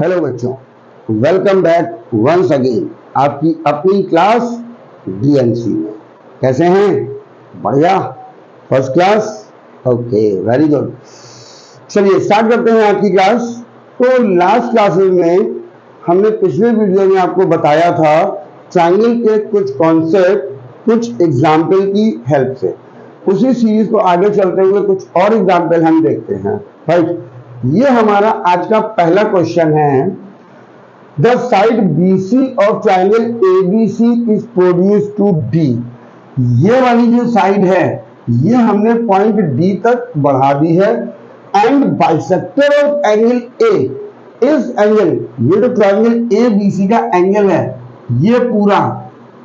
Hello बच्चों, welcome back once again आपकी अपनी क्लास डीएनसी में। कैसे हैं? बढ़िया, first class. Okay, very good. चलिए स्टार्ट करते हैं आज की क्लास। तो लास्ट क्लासेस में हमने पिछले वीडियो में आपको बताया था ट्रायंगल के कुछ कॉन्सेप्ट कुछ एग्जाम्पल की हेल्प से। उसी सीरीज को आगे चलते हुए कुछ और एग्जाम्पल हम देखते हैं। राइट, ये हमारा आज का पहला क्वेश्चन है। The side BC of triangle ABC is produce to D। ये वाली जो साइड है ये हमने पॉइंट D तक बढ़ा दी है। And bisector of angle A इस एंगल, ये जो ट्रायंगल ABC का एंगल है ये पूरा,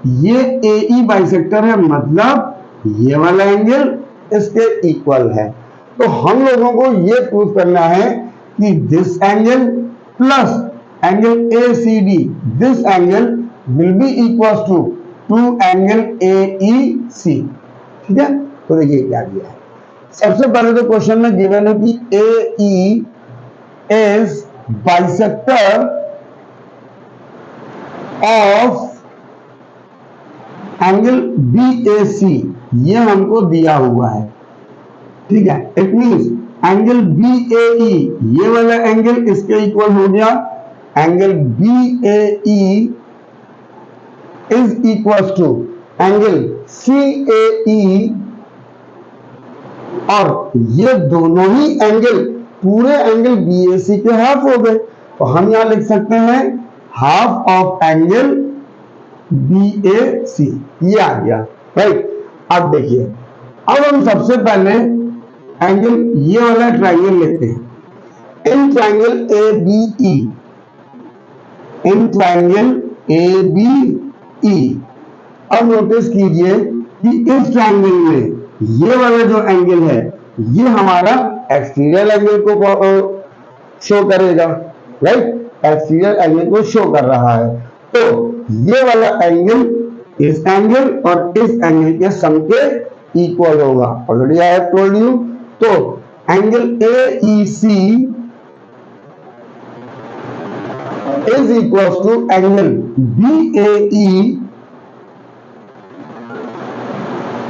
ये AE बाइसेक्टर है, मतलब ये वाला एंगल इसके इक्वल है। तो हम लोगों को ये प्रूव करना है कि this angle plus angle ACD, this angle will be equal to angle AEC। ठीक है, तो देखिए क्या दिया है। सबसे पहले तो क्वेश्चन में गिवन है कि AE is bisector of angle BAC, ये हमको दिया हुआ है। ठीक है, इट मींस एंगल BAE, ये वाला एंगल इसके इक्वल हो गया। Angle BAE is equal to angle CAE, और ये दोनों ही एंगल पूरे एंगल BAC के हाफ हो गए। तो हम यहां लिख सकते हैं हाफ ऑफ एंगल BAC, ये आ गया। राइट, अब देखिए, अब हम सबसे पहले एंगल ये वाला ट्रायंगल लेते हैं। In triangle ABE, in triangle ABE, अब नोटिस कीजिए कि इस ट्रायंगल में ये वाला जो एंगल है ये हमारा एक्सटीरियर एंगल को शो करेगा। राइट, एक्सटीरियर एंगल को शो कर रहा है। तो ये वाला एंगल इस एंगल और इस एंगल के सम के इक्वल होगा। Already I have told you. तो angle AEC is equal to angle BAE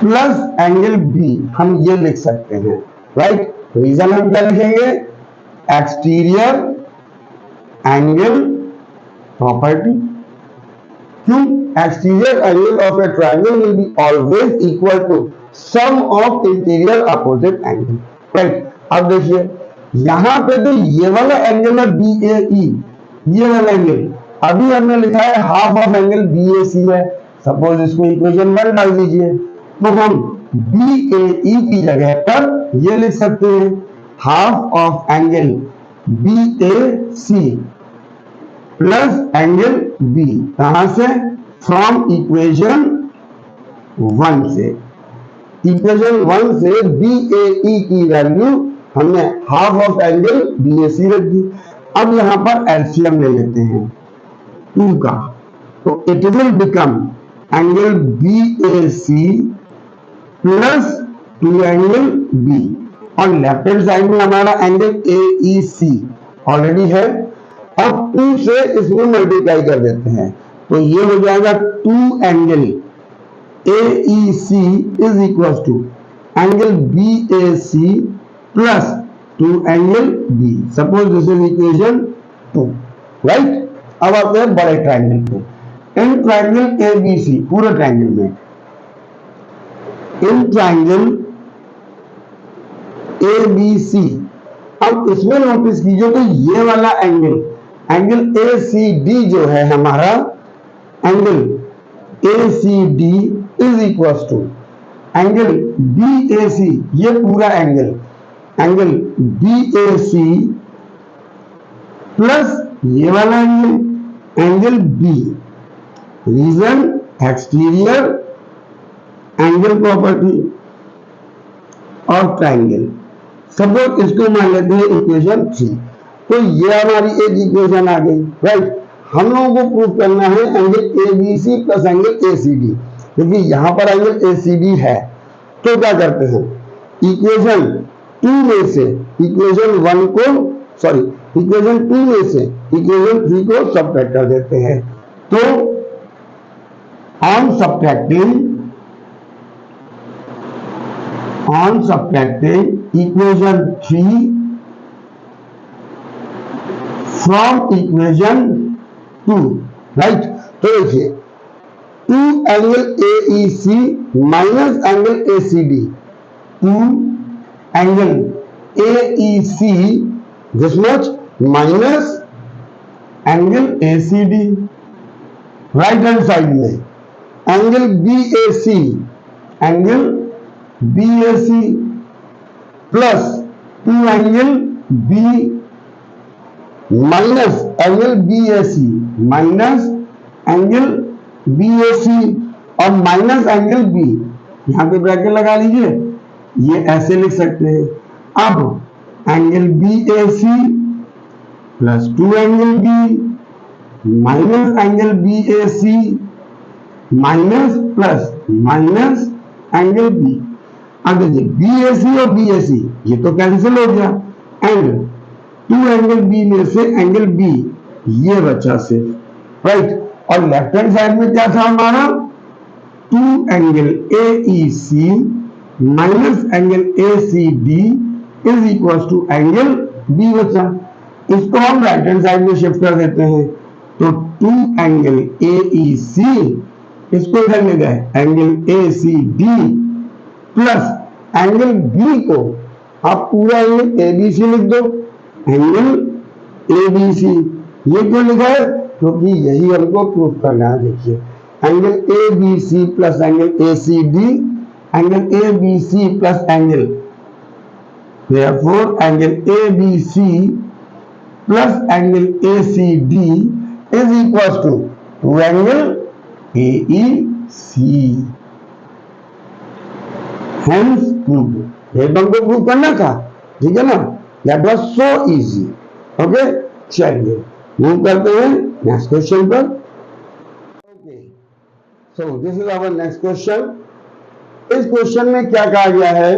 plus angle B, हम ये लिख सकते हैं। राइट, रीजन हम क्या लिखेंगे? Exterior angle property. क्यों? Exterior angle of a triangle will be always equal to sum of interior opposite angle. Right, अब देखिए यहां पे तो ये वाला एंगल है BAE, ये वाला एंगल अभी हमने लिखा है हाफ ऑफ एंगल BAC है। सपोज इसको इक्वेशन 1 डाल दीजिए, तो हम BAE की जगह पर ये लिख सकते हैं half of angle BAC plus angle B। कहां से? फ्रॉम इक्वेशन 1 से। इक्वेशन 1 से BAE की वैल्यू हमने हाफ ऑफ एंगल BAC रख दी। अब यहां पर एलसीएम ले लेते हैं 2 का, तो it will become angle BAC plus 2 angle B, और लेफ्ट हैंड साइड में हमारा एंगल AEC ऑलरेडी है। अब 2 से इसमें मल्टीप्लाई कर देते हैं, तो ये हो जाएगा 2 angle AEC is equal to angle BAC plus 2 angle B। Suppose this is equation 2। Right, अब आते हैं बड़े ट्रायंगल पे। इन ट्रायंगल ABC, पूरे ट्रायंगल में, इन ट्रायंगल ABC, अब इसमें नोटिस कीजिए तो ये वाला एंगल, एंगल ACD जो है हमारा, angle ACD is equal to angle BAC, ये पूरा एंगल, एंगल BAC प्लस ये वाला angle, angle B। Reason exterior angle property और ट्रायंगल। सपोज इसको मान लेते हैं इक्वेशन 3। तो ये हमारी एक इक्वेशन आ गई। राइट, हम लोगों को प्रूव करना है angle ABC plus angle ACD, क्योंकि यहां पर एंगल ACD है। तो क्या करते हैं, इक्वेशन 2 में से इक्वेशन 1 को सॉरी इक्वेशन 2 में से इक्वेशन 3 को सबट्रैक्ट कर देते हैं। तो on subtracting equation 3 from equation 2, right. तो देखिए 2 angle AEC minus angle ACD, 2 angle AEC this much minus angle ACD, right hand side में angle BAC plus 2 angle B minus angle BAC और minus angle B, यहां पे bracket लगा लीजिए, ये ऐसे लिख सकते हैं। अब angle BAC plus 2 angle B minus angle BAC minus plus minus angle B। अब देखिए BAC और BAC ये तो कैंसिल हो गया, एंड 2 एंगल B में से एंगल B ये बचा सिर्फ, राइट। और लेफ्ट हैंड साइड में क्या था हमारा, 2 angle AEC minus angle ACD is equal to angle B बचा। इसको हम राइट हैंड साइड में शिफ्ट कर देते हैं, तो 2 एंगल AEC इसको इधर ले गए angle ACD plus angle B को आप पूरा एंगल ABC लिख दो, एंगल ABC। ये क्यों लिखा है, क्योंकि यही हमको प्रूफ करना है। देखिए angle ABC plus angle ACD, angle ABC plus angle, therefore angle ABC plus angle ACD is equal to 2 angle AEC। Hence proof, ये हमको प्रूफ करना था, ठीक है ना। That was so easy. Okay, चलिए मूव करते हैं नेक्स्ट क्वेश्चन पर। Okay, so this is our next question. इस क्वेश्चन में क्या कहा गया है,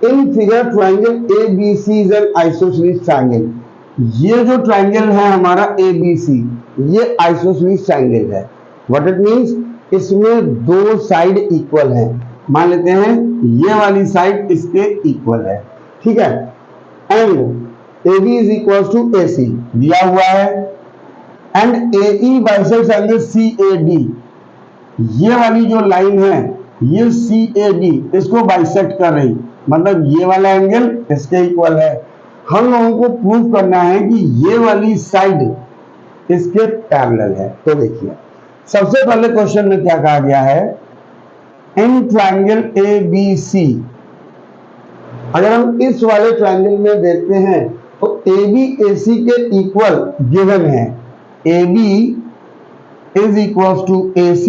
in figure triangle ABC is an isosceles triangle. ये जो ट्रायंगल है हमारा ABC, ये आइसोसेलेस ट्रायंगल है। व्हाट इट मींस, इसमें 2 साइड इक्वल है। मान लेते हैं ये वाली साइड इसके इक्वल है, ठीक है। And AB is equal to AC दिया हुआ है, and AE bisects angle CAD। ये वाली जो लाइन है ये CAD इसको बाइसेक्ट कर रही, मतलब ये वाला एंगल इसके इक्वल है। हम लोगों को प्रूव करना है कि ये वाली साइड इसके पैरेलल है। तो देखिए सबसे पहले क्वेश्चन में क्या कहा गया है, इन ट्रायंगल ABC, अगर हम इस वाले ट्रायंगल में देखते हैं तो AB AC के इक्वल गिवन है, AB is equal to AC,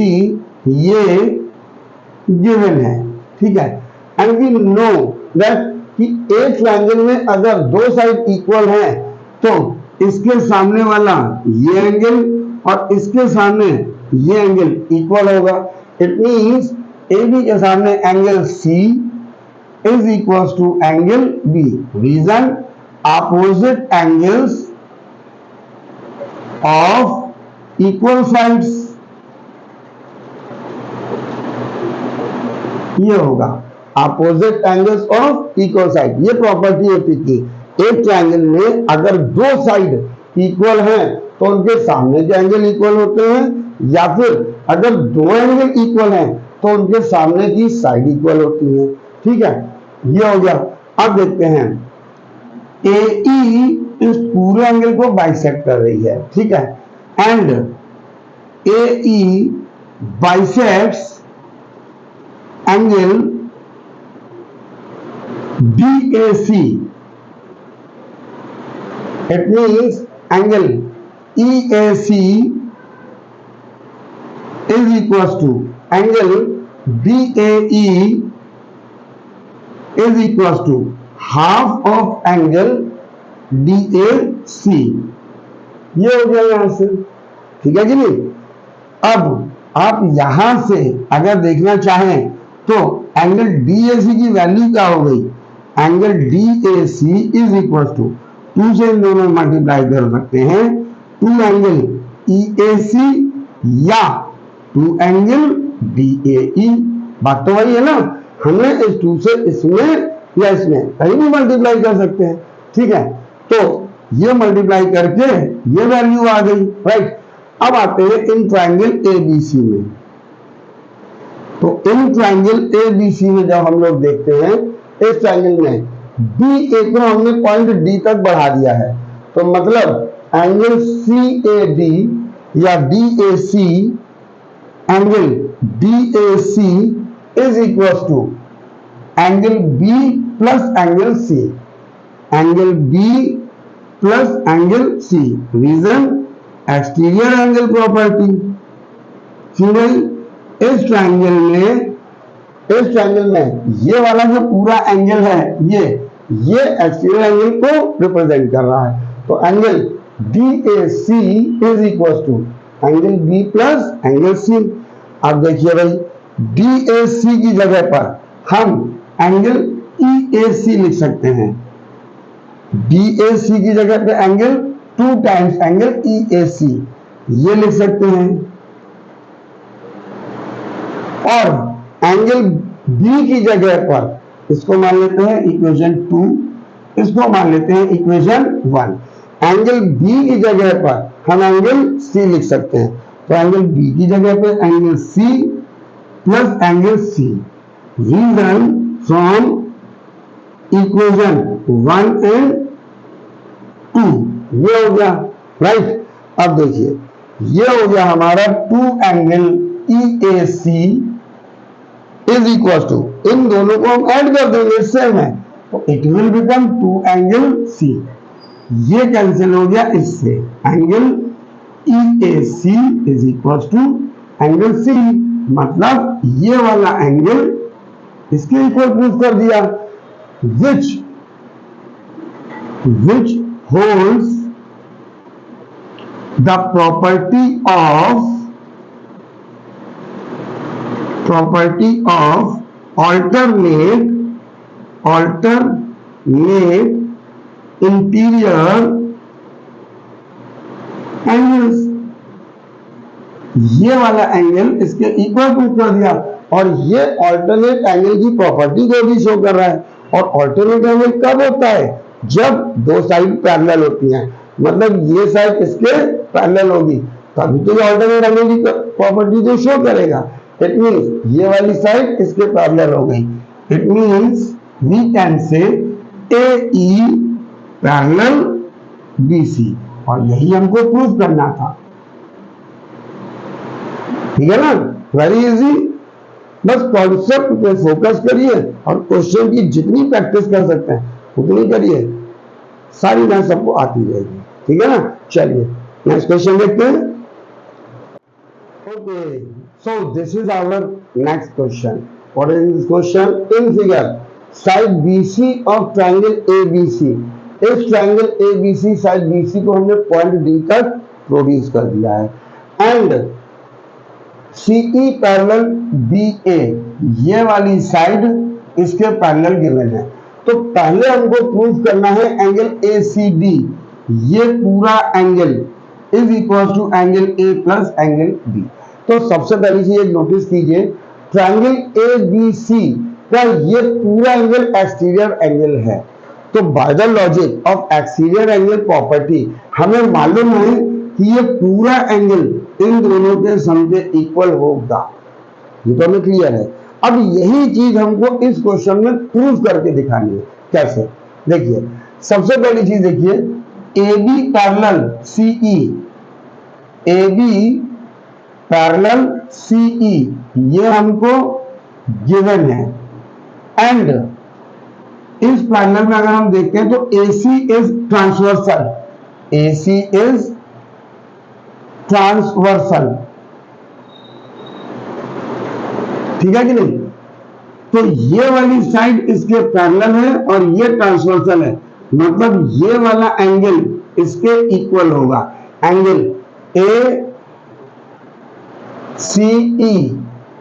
ये गिवन है, ठीक है। एंड वी नो दैट कि एक ट्रायंगल में अगर 2 साइड इक्वल हैं तो इसके सामने वाला ये एंगल और इसके सामने ये एंगल इक्वल होगा। इट मींस AB के सामने angle C is equal to angle B। Reason, opposite angles of equal sides, ये होगा opposite angles of equal side. ये प्रॉपर्टी होती थी, एक ट्रायंगल में अगर 2 साइड इक्वल हैं तो उनके सामने के एंगल इक्वल होते हैं, या फिर अगर 2 एंगल इक्वल हैं तो उनके सामने की साइड इक्वल होती है, ठीक है। ये हो गया। अब देखते हैं AE इस पूरे एंगल को बाइसेक्ट कर रही है, ठीक है, and AE bisects angle BAC। It means angle EAC is equals to angle BAE is equals to half of angle DAC। ये हो गया यहां से, ठीक है कि नहीं। अब आप यहां से अगर देखना चाहें तो एंगल DAC की वैल्यू क्या हो गई, angle DAC is equal to 2 से इन दोनों मल्टीप्लाई कर सकते हैं, 2 एंगल EAC या 2 एंगल DAE। बात तो वही है ना, हमने इस 2 से इसमें या इसमें कहीं भी मल्टीप्लाई कर सकते हैं, ठीक है। तो ये मल्टीप्लाई करके ये वैल्यू आ गई, राइट। अब आते हैं इन ट्राइंगल ABC में। तो इन ट्राइंगल ABC में जब हम लोग देखते हैं, इस ट्राइंगल में DA को हमने पॉइंट D तक बढ़ा दिया है, तो मतलब एंगल CAD या DAC, angle DAC is equal to angle B plus angle C, angle B plus angle C। Reason exterior angle property. फिर इस ट्रायंगल में ये वाला जो पूरा एंगल है, ये एक्सटीरियर एंगल को रिप्रेजेंट कर रहा है, तो angle DAC is equal to angle B plus angle C। अब देखिए भाई, DAC की जगह पर हम एंगल EAC लिख सकते हैं, DAC की जगह पे एंगल 2 टाइम्स एंगल EAC ये लिख सकते हैं, और एंगल B की जगह पर इसको मान लेते हैं इक्वेशन 2, इसको मान लेते हैं इक्वेशन 1। एंगल B की जगह पर हम एंगल C लिख सकते हैं, तो एंगल B की जगह पे angle C plus angle C। Reason from equation 1 and 2 ये हो गया, राइट। अब देखिए, ये हो गया हमारा 2 angle EAC is equal to, इन दोनों को हम ऐड कर देंगे, सेम है, तो it will become 2 angle C। ये कैंसिल हो गया इससे, angle EAC is equal to angle C, मतलब ये वाला एंगल इसके इक्वल प्रूफ कर दिया, which holds the property of alternate interior angles। ये वाला एंगल इसके इक्वल प्रूफ कर दिया, और ये ऑल्टरनेट एंगल की प्रॉपर्टी को भी शो कर रहा है। और ऑल्टरनेट एंगल कब होता है? जब दो साइड पैरेलल होती हैं, मतलब ये साइड इसके पैरेलल होगी, तभी तो ये ऑल्टरनेट एंगल की प्रॉपर्टी को शो करेगा। इट मींस ये वाली साइड इसके पैरेलल हो गई, it means we can say AE parallel BC, और यही हमको प्रूफ करना था, ठीक है ना। वेरी इजी, बस कॉन्सेप्ट पे फोकस करिए और क्वेश्चन की जितनी प्रैक्टिस कर सकते हैं उतनी करिए, सारी मैथ सबको आती रहेगी, ठीक है ना। चलिए नेक्स्ट क्वेश्चन देखते हैं। Okay, so this is our next question. What is this question? In figure side BC of triangle ABC, इस ट्रायंगल ABC साइड BC को हमने पॉइंट D तक प्रोड्यूस कर दिया है, एंड CE पैरेलल BA, ये वाली साइड इसके पैरेलल गिवन है। तो पहले हमको प्रूव करना है एंगल ACD, ये पूरा angle is equal to angle A plus angle B। तो सबसे पहली चीज नोटिस कीजिए, ट्रायंगल ABC का ये पूरा एंगल एक्सटीरियर एंगल है, तो by the logic of exterior angle property हमें मालूम है कि ये पूरा एंगल इन दोनों के सम के इक्वल होगा, ये तो हमें क्लियर है। अब यही चीज हमको इस क्वेश्चन में प्रूव करके दिखानी है। कैसे? देखिए, सबसे पहली चीज देखिए, AB parallel CE, AB parallel CE ये हमको गिवन है, एंड इस पैरेलल में अगर हम देखते हैं तो AC is transversal, AC is transversal, ठीक है कि नहीं। तो ये वाली साइड इसके पैरेलल है और ये ट्रांसवर्सल है, मतलब ये वाला एंगल इसके इक्वल होगा। Angle ACE,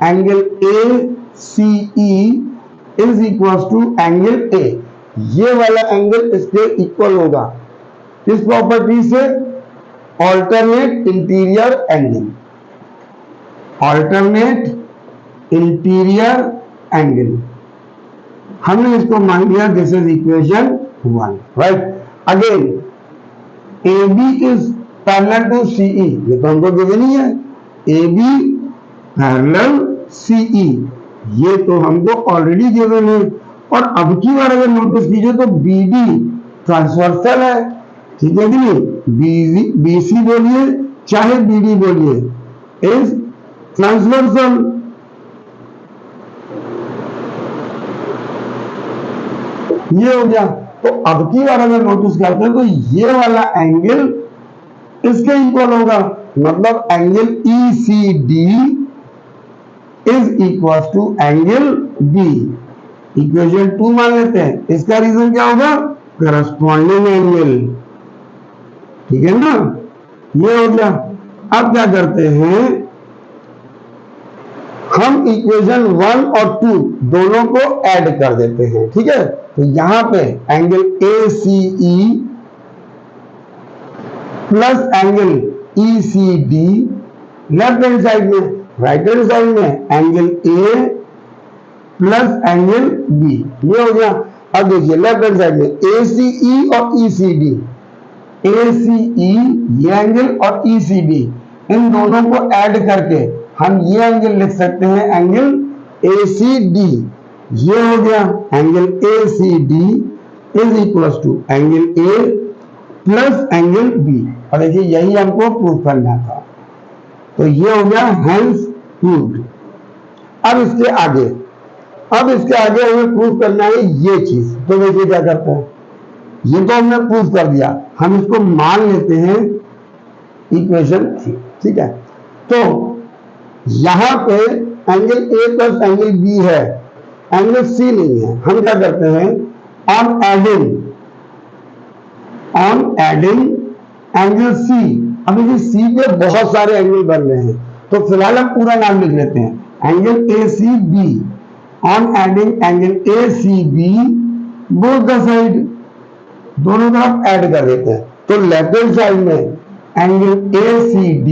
angle ACE is equal to angle A, ये वाला एंगल इसके इक्वल होगा। किस प्रॉपर्टी से? Alternate interior angle, alternate interior angle. हमने इसको मान लिया this is equation 1, right. Again AB is parallel to CE, ये तो हमको गिवन ही है, AB पैरेलल CE, ये तो हमको ऑलरेडी गिवन है। और अब की बार अगर नोटिस कीजिए तो BD ट्रांसवर्सल है, ठीक है कि नहीं? BC बोलिए चाहे BD बोलिए, इज ट्रांसवर्सल। ये हो गया। तो अब की बार अगर नोटिस करते हैं तो ये वाला एंगल इसके इक्वल होगा, मतलब angle ECD is equal to angle B। Equation 2 मान लेते हैं। इसका रीजन क्या होगा? करस्पॉन्डिंग एंगल, ठीक है ना? ये हो गया। अब क्या करते हैं, हम इक्वेशन 1 और 2 दोनों को ऐड कर देते हैं, ठीक है? तो यहां पे angle ACE plus angle ECD left hand side में, राइट हैंड साइड में angle A plus angle B, ये हो गया। अब देखिए लेफ्ट हैंड साइड में ACE और ECD, ACE ये एंगल और ECD, इन दोनों को ऐड करके हम ये एंगल लिख सकते हैं, एंगल ACD। ये हो गया angle ACD is equal to angle A plus angle B। और देखिए यही हमको प्रूव करना था, तो ये हो गया हेंस प्रूव्ड। अब इसके आगे हमें प्रूव करना है ये चीज। तो देखिए क्या करते हैं, ये तो हमने प्रूव कर दिया, हम इसको मान लेते हैं इक्वेशन 3, ठीक है? तो यहां पे angle A plus angle B है, एंगल C नहीं है। हम क्या करते हैं, ऑन एडिंग एंगल C। अब देखिए C पे बहुत सारे एंगल बन रहे हैं, तो फिलहाल हम पूरा नाम लिख लेते हैं angle ACB। On adding angle ACB both the side, दोनों तरफ ऐड कर देते हैं। तो लेफ्ट हैंड साइड में angle ACD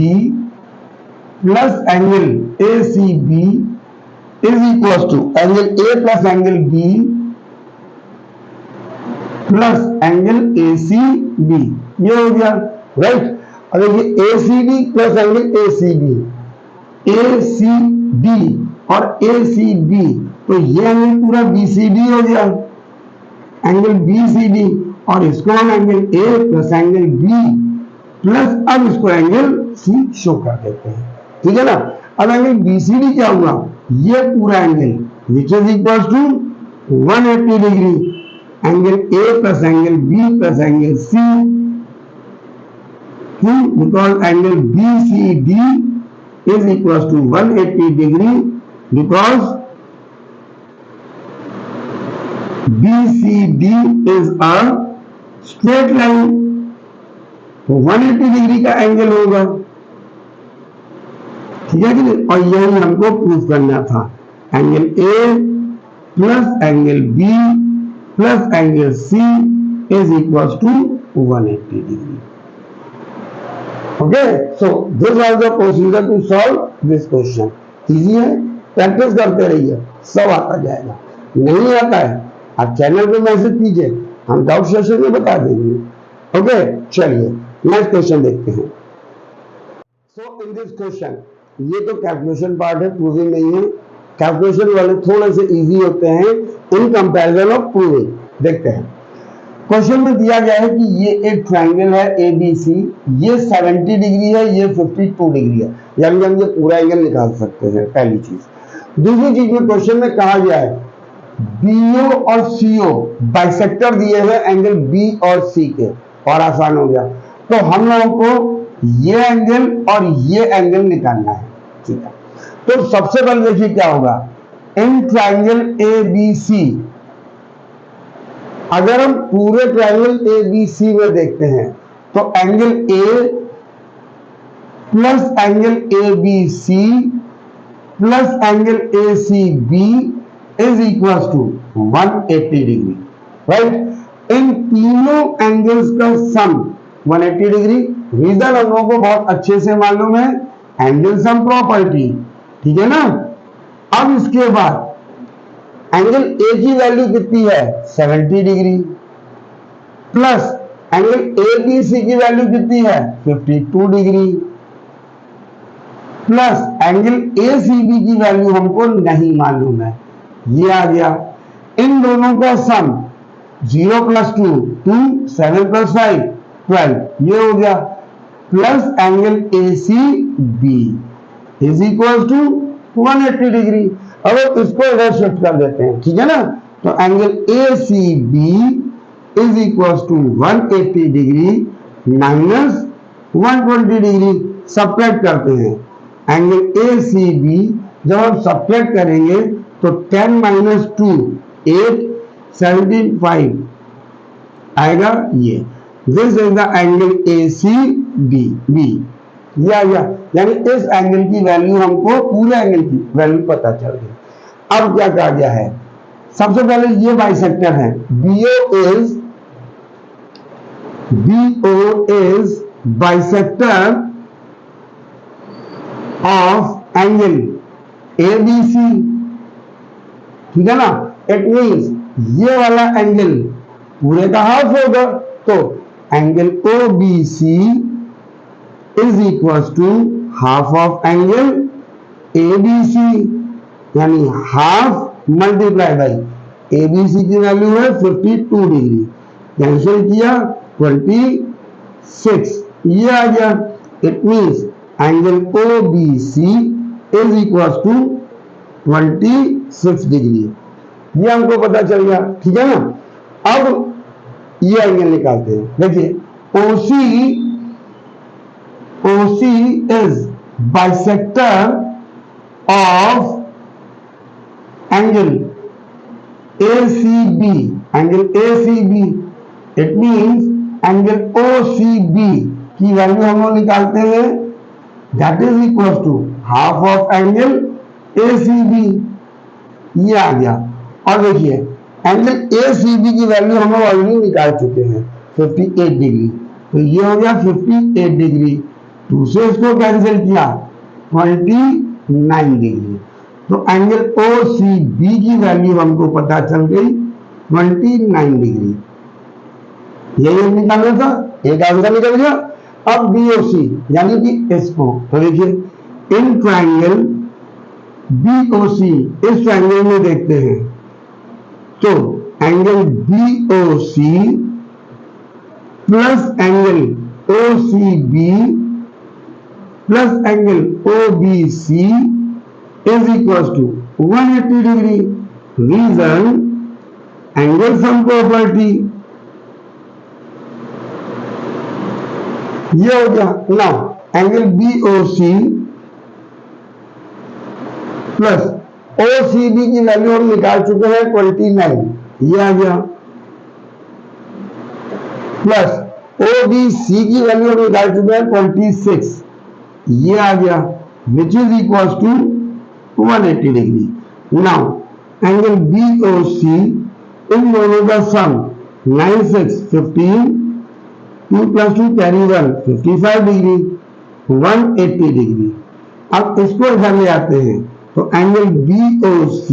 plus angle ACB is equal to angle A plus angle B plus angle ACB, ये हो गया, राइट। अब देखिए ACD plus angle ACB, ACD और ACB, तो ये एंगल पूरा BCD हो गया, एंगल BCD। और इसको हम angle A plus angle B plus अब इसको एंगल C शो कर देते हैं, ठीक है ना? अब एंगल BCD क्या हुआ, ये पूरा angle which is equal to 180 degree, angle A plus angle B plus angle C, because angle BCD is equal to 180 degree, because BCD is a straight line, तो 180 डिग्री का एंगल होगा, ठीक है कि नहीं? और यही हमको प्रूफ करना था, angle A plus angle B plus angle C is equal to 180 degree. Okay, so this was the procedure to solve this question. Easy है, प्रैक्टिस करते रहिए, सब आता जाएगा। नहीं आता है आप चैनल पे मैसेज कीजिए, हम डाउट सेशन में बता देंगे। ओके, चलिए नेक्स्ट क्वेश्चन देखते हैं। सो इन दिस क्वेश्चन, ये तो कैलकुलेशन पार्ट है, प्रूविंग नहीं है। कैलकुलेशन वाले थोड़े से इजी होते हैं इन कंपैरिजन ऑफ प्रूविंग। देखते हैं, क्वेश्चन में दिया गया है कि ये एक ट्रायंगल है ABC, ये 70 डिग्री है, ये 52 डिग्री है, यानी हम ये पूरा एंगल निकाल सकते हैं, पहली चीज। दूसरी चीज में क्वेश्चन में कहा गया है BO और CO बाइसेक्टर दिए हैं एंगल B और C के, और आसान हो गया। तो हम लोगों को ये एंगल और ये एंगल निकालना है, ठीक है? तो सबसे पहले देखिए क्या होगा, इन ट्रायंगल ABC, अगर हम पूरे ट्रायंगल ABC में देखते हैं तो angle A plus angle ABC plus angle ACB is equal to 180 degree, right? इन तीनों एंगल्स का सम 180 डिग्री। रीजन हम लोगों को बहुत अच्छे से मालूम है, एंगल सम प्रॉपर्टी, ठीक है ना। अब इसके बाद एंगल ए की वैल्यू कितनी है 70 degree, plus angle A B C की वैल्यू कितनी है 52 degree, plus angle A C B की वैल्यू हमको नहीं मालूम है, ये आ गया। इन दोनों का सम 0 + 2 2, 7 + 5 12, ये हो गया, plus angle A C B is equal to 180 degree. अब इसको इधर शिफ्ट कर देते हैं, ठीक है ना। तो angle A C B is equal to 180 degree minus 120 degree. Subtract करते हैं एंगल ए सी बी, जब हम सब्ट्रैक्ट करेंगे तो 10 - 2 8, 17 5 आएगा ये। This is the angle A C B B, ये आ गया। यानी इस एंगल की वैल्यू हमको, पूरे एंगल की वैल्यू पता चल गई। अब क्या कहा गया है, सबसे पहले ये बाइसेक्टर है, BO is bisector of angle ABC, ठीक है ना। इट मीन्स ये वाला एंगल पूरे का हाफ होगा, तो angle OBC is equal to half of angle ABC, यानी हाफ मल्टीप्लाई बाई ABC की वैल्यू है 52 डिग्री, कैंसिल किया 26, ये आ गया। It means angle OBC is equal to 26 degree, ये हमको पता चल गया, ठीक है ना। अब ये एंगल निकालते हैं। देखिए OC is bisector of angle ACB, angle ACB, it means angle OCB की वैल्यू हम लोग निकालते हैं, that is equal to half of angle ACB, ये आ गया। और देखिए एंगल ACB की वैल्यू हम लोग ऑलरेडी निकाल चुके हैं 58 डिग्री, तो ये हो गया 58 डिग्री, 2 से इसको कैंसिल किया 29 डिग्री, तो एंगल OCB की वैल्यू हमको पता चल गई 29 डिग्री। यही निकालना था, एक आंसर निकल गया। अब BOC यानी कि इसको, तो देखिए इन ट्रायंगल BOC, इस ट्रायंगल में देखते हैं तो angle BOC plus angle OCB plus angle OBC is equal to 180 degree. Reason angle sum property, ये हो गया। Now angle BOC plus OCB की वैल्यू हम निकाल चुके हैं 29, ये आ गया, प्लस OBC की वैल्यू हम निकाल चुके हैं 26, ये आ गया, which is equal to 180 degree. Now angle BOC, इन दोनों का सम 9 6 15, 2 + 2 कैरी 1 55 डिग्री, 180 डिग्री। अब इसको इधर ले आते हैं तो angle BOC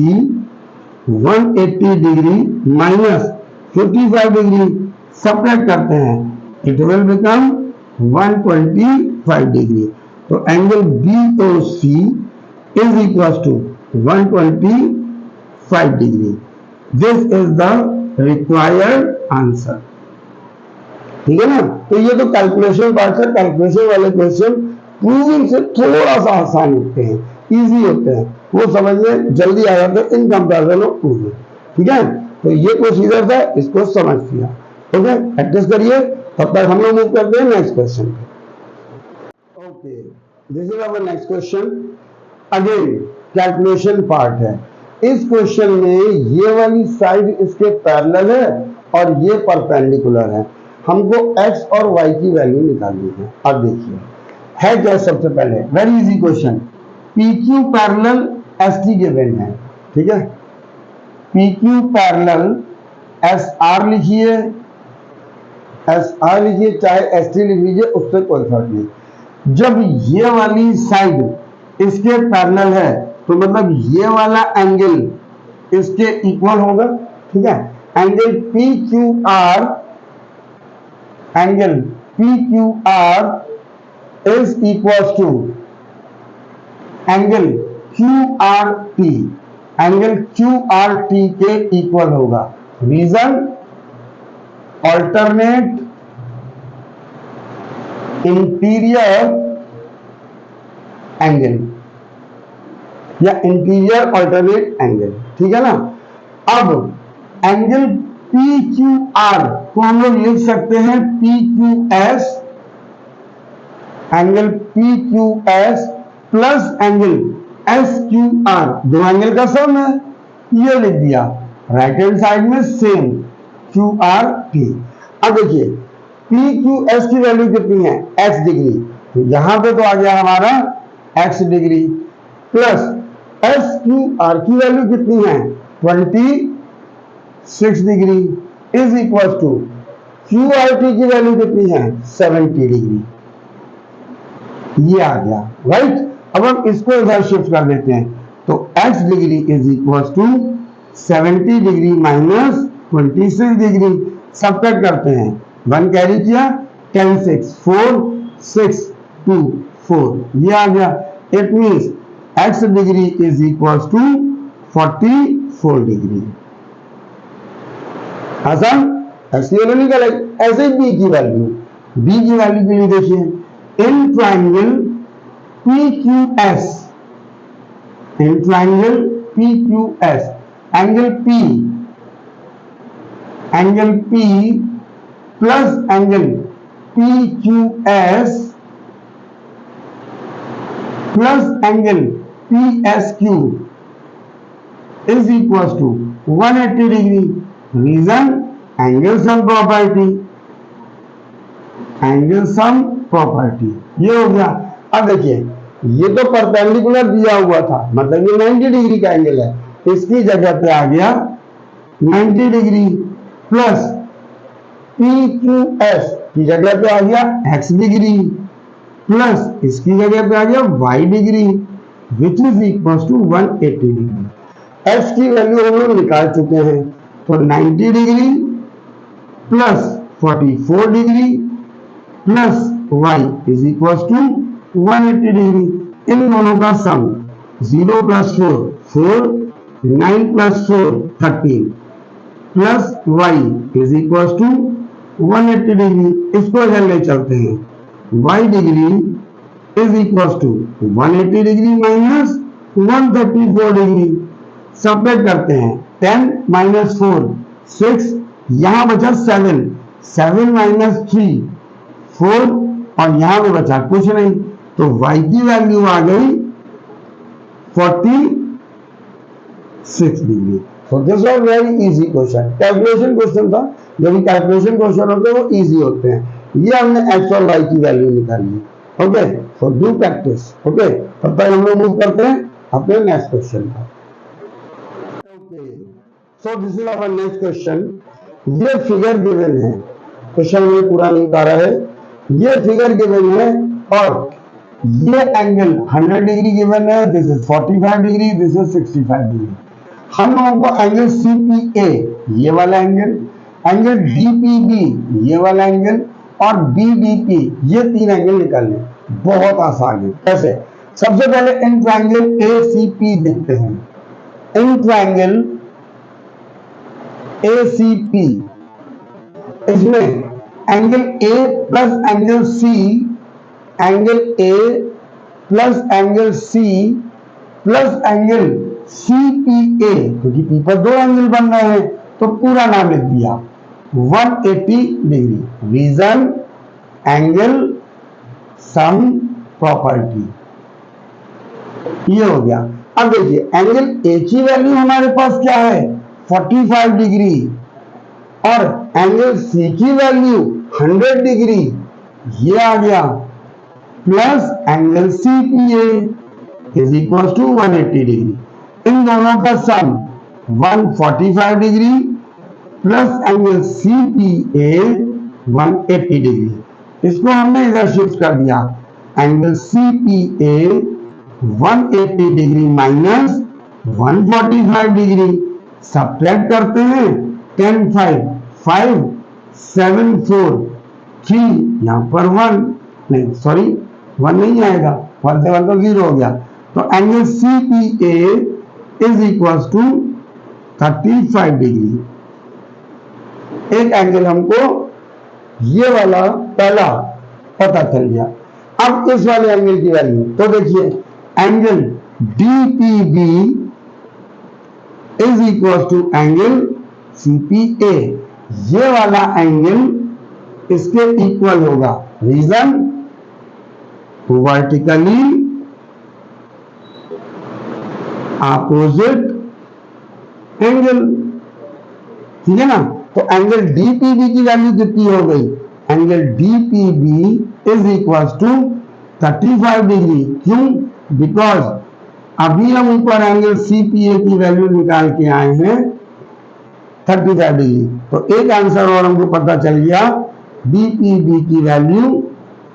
180 degree minus 55 degree subtract करते हैं, इट विल बिकम 125 डिग्री। तो angle BOC is equal to 125 degree. This is the required answer, ठीक है ना। तो ये तो कैलकुलेशन पार्ट है, कैलकुलेशन वाले क्वेश्चन प्रूविंग से थोड़ा सा आसान होते हैं, इजी होते हैं, वो समझने जल्दी आ जाते हैं इन कंपैरिजन ऑफ प्रूविंग, ठीक है। तो ये प्रोसीजर था, इसको समझ लिया, ओके। प्रैक्टिस करिए, तब तक हम लोग मूव करते हैं नेक्स्ट क्वेश्चन पे। Okay, this is our next question. Again calculation part है। इस क्वेश्चन में ये वाली साइड इसके पैरेलल है और ये परपेंडिकुलर है। हमको x और y की वैल्यू निकालनी है। अब देखिए है क्या, सबसे पहले very easy question, PQ parallel ST given है, ठीक है। PQ पैरेलल SR लिखिए, एस आर लिखिए चाहे एस टी लिख लीजिए, उससे कोई फर्क नहीं। जब ये वाली साइड इसके पैरेलल है तो मतलब ये वाला एंगल इसके इक्वल होगा, ठीक है। Angle P Q R, angle P Q R is equal to angle Q R T, angle Q R T के इक्वल होगा। रीजन, ऑल्टरनेट इंटीरियर एंगल या इंटीरियर ऑल्टरनेट एंगल, ठीक है ना। अब एंगल पी क्यू आर को हम लोग लिख सकते हैं P Q S, angle P Q S plus angle S Q are, दो एंगल का सम है, ये लिख दिया। राइट हैंड साइड में सेम क्यू आर टी। अब देखिए पी क्यू एस की वैल्यू कितनी है, एक्स डिग्री, तो यहां पे तो आ गया हमारा X degree, plus S Q R की वैल्यू कितनी है 26 degree, is equal to Q R T की वैल्यू कितनी है 70 डिग्री, ये आ गया, राइट। अब हम इसको इधर शिफ्ट कर देते हैं, तो x degree is equal to 70 degree minus 26 degree, subtract करते हैं, 1 कैरी किया, 10 6 4 6 2 4, ये आ गया। It means x degree is equal to 44 degree. आसान, x की वैल्यू निकल आई। ऐसे ही b की वैल्यू के लिए देखिए, in triangle PQS, in triangle PQS, angle P plus angle PQS plus angle PSQ is equal to 180 degree. Reason, angle sum property, angle sum property, ये हो गया। अब देखिए ये तो परपेंडिकुलर दिया हुआ था, मतलब ये 90 डिग्री का एंगल है, इसकी जगह पे आ गया 90 डिग्री, प्लस PQS की जगह पे आ गया x डिग्री, प्लस इसकी जगह पे आ गया y degree, which is equal to 180 degree. x की वैल्यू हम लोग निकाल चुके हैं, तो 90 degree plus 44 degree plus y is equal to 180 degree. इन दोनों का sum 0 plus 4 4, 9 plus 4 13 plus y is equal to 180 degree. इसको इधर ले चलते हैं, y degree is equal to 180 degree minus 134 degree, subtract करते हैं, 10 माइनस 4 6, यहां बचा 7, 7 माइनस 3 4, और यहां पे बचा कुछ नहीं, तो y की वैल्यू आ गई 46 degree. So this was very easy question, calculation question था। जब भी कैलकुलेशन क्वेश्चन होते हैं वो इजी होते हैं। ये हमने x और y की वैल्यू निकाली। Okay, so do practice. Okay, तब तक हम लोग मूव करते हैं अपने नेक्स्ट क्वेश्चन पर। Okay, so this is our next question. ये फिगर गिवन है, क्वेश्चन में पूरा नहीं आ रहा है, ये फिगर गिवन है और ये एंगल 100 डिग्री गिवन है, this is 45 degree, this is 65 degree. हम लोगों को एंगल CPA ये वाला एंगल, एंगल DPB ये वाला एंगल और BDP ये 3 एंगल निकालने, बहुत आसान है। कैसे? सबसे पहले इन ट्रायंगल ACP देखते हैं। इन ट्रायंगल ACP, इसमें angle A plus angle C, angle A plus angle C plus angle CPA, क्योंकि P पर 2 एंगल बन रहे हैं तो पूरा नाम लिख दिया 180 degree. Reason, angle sum property, ये हो गया। अब देखिए एंगल A की वैल्यू हमारे पास क्या है 45 डिग्री और एंगल C की वैल्यू 100 डिग्री, ये आ गया, plus angle CPA is equal to 180 degree. इन दोनों का sum 145 degree plus angle CPA 180 degree. इसको हमने इधर शिफ्ट कर दिया, angle CPA 180 degree minus 145 degree, subtract करते हैं 10 5 5 7 4 3, यहां पर 1 नहीं, सॉरी 1 नहीं आएगा, 1 से 1 तो 0 हो गया। तो angle CPA is equal to 35 degree. एक एंगल हमको ये वाला पहला पता चल गया। अब इस वाले एंगल की वैल्यू तो देखिए, angle DPB is equal to angle CPA, ये वाला एंगल इसके इक्वल होगा। रीजन, वर्टिकली अपोजिट एंगल, ठीक है ना। तो एंगल DPB की वैल्यू कितनी हो गई, angle DPB is equal to 35 degree. क्यों, बिकॉज अभी हम ऊपर एंगल CPA की वैल्यू निकाल के आए हैं 35 डिग्री। तो एक आंसर और हमको पता चल गया, DPB की वैल्यू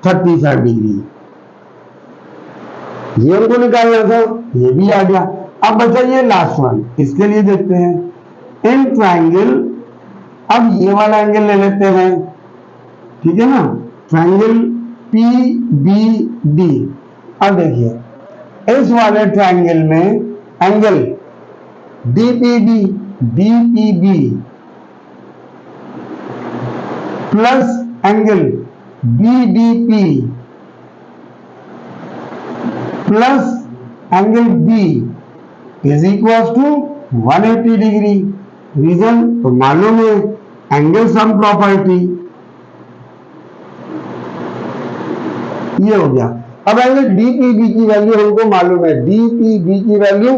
35 डिग्री, ये हमको निकालना था, ये भी आ गया। अब बचा ये लास्ट वन, इसके लिए देखते हैं इन ट्राइंगल। अब ये वाला एंगल ले लेते हैं, ठीक है ना, ट्राइंगल PBD। अब देखिए इस वाले ट्राइंगल में angle DPB plus angle BDP plus angle B is equal to 180 degree. Reason तो मालूम है, एंगल सम प्रॉपर्टी, ये हो गया। अब एंगल DPB की वैल्यू हमको मालूम है, DPB की वैल्यू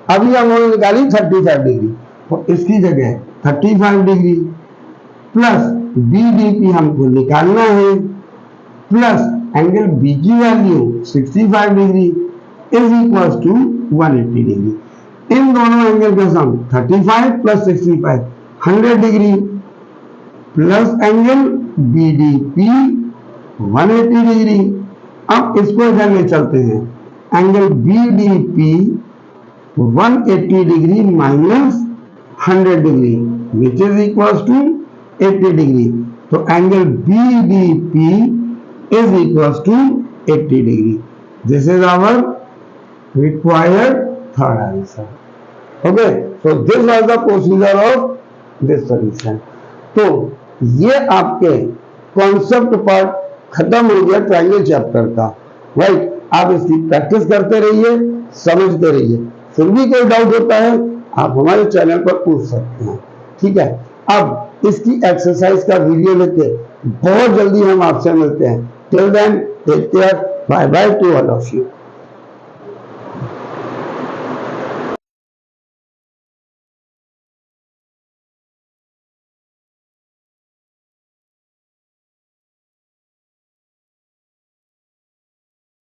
अभी हमने निकाली 35 डिग्री, तो इसकी जगह 35 डिग्री प्लस BDP हमको निकालना है, प्लस एंगल B की value 65 degree is equal to 180 degree. इन दोनों एंगल का sum 35 plus 65 100 degree, plus angle BDP 180 degree. अब इसको इधर ले चलते हैं, angle BDP 180 degree minus 100 degree which is equal to 80 degree. तो angle BDP is equals to 80 degree. This is our required third answer. Okay, so this was the procedure of this solution. तो ये आपके concept part खत्म हो गया triangle chapter का, right. आप इसकी प्रैक्टिस करते रहिए, समझते रहिए। फिर भी कोई डाउट होता है आप हमारे चैनल पर पूछ सकते हैं, ठीक है। अब इसकी एक्सरसाइज का वीडियो लेके बहुत जल्दी हम आपसे मिलते हैं। Till then, take care. Bye bye to all of you.